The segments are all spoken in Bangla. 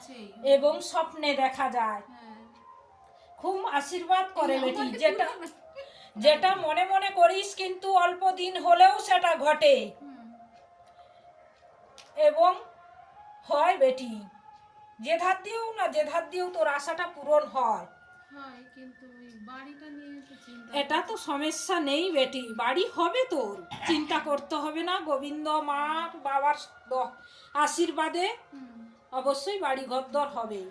আছেই। এবং স্বপ্নে দেখা যায়। হ্যাঁ। খুব আশীর্বাদ করে বেটি, যেটা যেটা মনে মনে করিস কিন্তু অল্প দিন হলেও সেটা ঘটে এবং হয় বেটি। যে ধার দিয়েও তোর আশাটা পূরণ হয়। কিন্তু ওই বাড়িটা নিয়ে তো চিন্তা। এটা তো সমস্যা নেই বেটি, বাড়ি হবে তোর, চিন্তা করতে হবে না। গোবিন্দ মা বাবার আশীর্বাদে অবশ্যই বাড়ি ঘরদর হবে।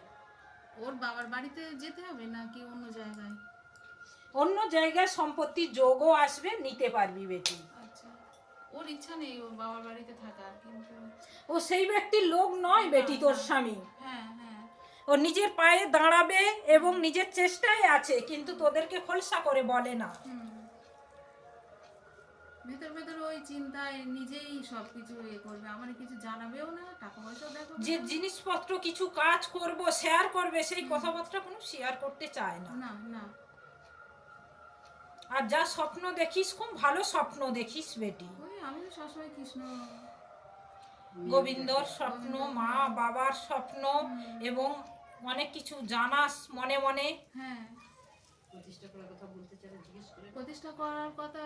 ওর বাবার বাড়িতে যেতে হবে নাকি অন্য জায়গায়? অন্য জায়গায় সম্পত্তির যোগও আসবে, নিতে পারবি বেটি। আচ্ছা, ওর ইচ্ছা নেই ওর বাবার বাড়িতে থাকার, কিন্তু ও সেই ব্যক্তির লোক নয় বেটি তোর স্বামী। হ্যাঁ হ্যাঁ, ও নিজের পায়ে দাঁড়াবে এবং নিজের চেষ্টায় আছে, কিন্তু তোদেরকে খোলসা করে বলে না। ভেতর ভেতর ওই চিন্তায় নিজেই সবকিছু করবে, আমার কিছু জানাবেও না, টাকা পয়সা দেখো। যে জিনিসপত্র কিছু কাজ করব শেয়ার করবে, সেই কথাবার্তা কোনো শেয়ার করতে চায় না। না না। আর যা স্বপ্ন দেখিস, খুব ভালো স্বপ্ন দেখিস বেটি। ওই আমি সবসময় কৃষ্ণ গোবিন্দর স্বপ্ন, মা বাবার স্বপ্ন, এবং অনেক কিছু জানাস মনে মনে। হ্যাঁ, প্রতিষ্ঠা করার কথা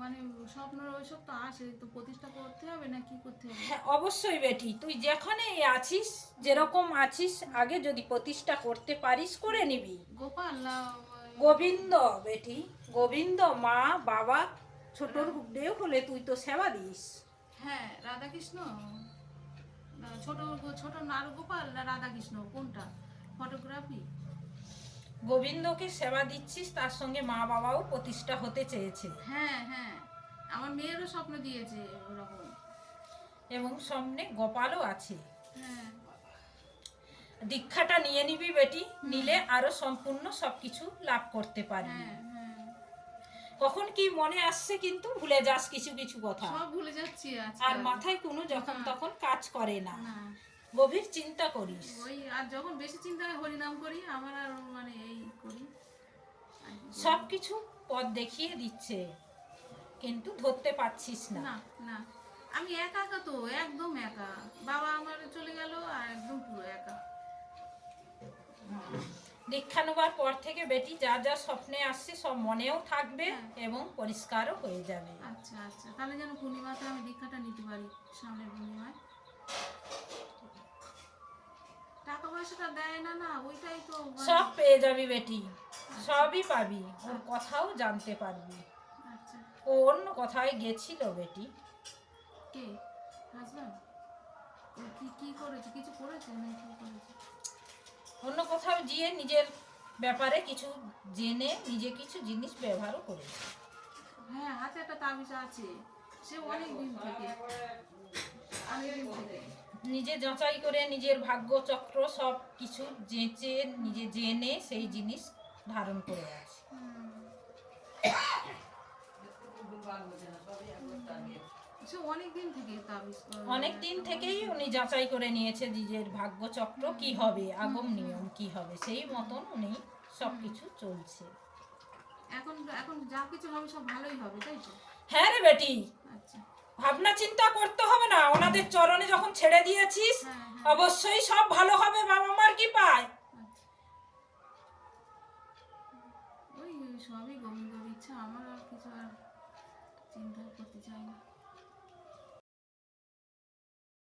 মানে স্বপ্ন ওইসব তো আসে, তো প্রতিষ্ঠা করতে হবে না কি করতে হবে? হ্যাঁ অবশ্যই বেটি, তুই যেখানেই আছিস, যেরকম আছিস, আগে যদি প্রতিষ্ঠা করতে পারিস করে নিবি। গোপাল না গোবিন্দ বেটি, গোবিন্দ মা বাবা ছোটর হুডেও হলে তুই তো সেবা দিস। হ্যাঁ, রাধাকৃষ্ণ ছোট ছোট নার গোপাল না রাধাকৃষ্ণ, কোনটা? ফটোগ্রাফি। গোবিন্দকে সেবা দিচ্ছিস, তার সঙ্গে মা বাবাও প্রতিষ্ঠা হতে চেয়েছে। হ্যাঁ হ্যাঁ, আমার মেয়েরও স্বপ্ন দিয়েছে ওরকম, এবং সামনে গোপালও আছে। হ্যাঁ, দীক্ষাটা নিয়ে নিবি বেটি, নিলে আরো সম্পূর্ণ সবকিছু লাভ করতে পারবি। হ্যাঁ হ্যাঁ। কখন কি মনে আসছে কিন্তু ভুলে যাস কিছু কিছু কথা, সব ভুলে যাচ্ছি আর মাথায় কোনো যখন তখন কাজ করে না, না, গভীর চিন্তা করিস। ওই আর যখন বেশি চিন্তা হয় হরিনাম করি, আমার আর মানে এই করি, সবকিছু পথ দেখিয়ে দিচ্ছে, কিন্তু ধরতে পারছিস না। না না, আমি একা একা তো, একদম একা। বাবা আমার চলে গেল আর একদম পুরো একা। দীক্ষা নেবার পর থেকে বেটি যা যা স্বপ্নে আসছে সব মনেও থাকবে এবং পরিষ্কারও হয়ে যাবে। আচ্ছা আচ্ছা, তাহলে যেন পূর্ণিমাতে আমি দীক্ষাটা নিতে পারি, সামনের পূর্ণিমায়। টাকা পয়সাটা দেয় না, না ওইটাই তো। সব পেয়ে যাবি বেটি, সবই পাবি, ওর কথাও জানতে পারবি। আচ্ছা, ও অন্য কোথায় গেছিল বেটি। কে? হাজব্যান্ড? কি কি করেছে, কিছু করেছে না কি করেছে? অন্য কোথাও গিয়ে নিজের ব্যাপারে কিছু জেনে নিজে কিছু জিনিস ব্যবহারও করেছে। হ্যাঁ, হাতে একটা তাবিজ আছে, সে অনেক দিন থেকে, অনেক দিন থেকে নিজে যাচাই করে নিজের ভাগ্য চক্র সব কিছু যেচে নিজে জেনে সেই জিনিস ধারণ করে আছে। সে অনেক দিন থেকে তাবিজ, অনেক দিন থেকেই উনি যাচাই করে নিয়েছে নিজের ভাগ্য চক্র কি হবে, আগম নিয়ম কি হবে, সেই মতন উনি সবকিছু চলছে। এখন এখন যা কিছু হবে সব ভালোই হবে, তাই তো? হ্যাঁ রে বেটি, আচ্ছা, ভাবনা চিন্তা করতে হবে না, ওনাদের চরণে যখন ছেড়ে দিয়েছিস অবশ্যই সব ভালো হবে, বাবা মার কি পায়। ওই সবই গোবিন্দর ইচ্ছা, আমার আর কিছু আর চিন্তা করতে চাই না।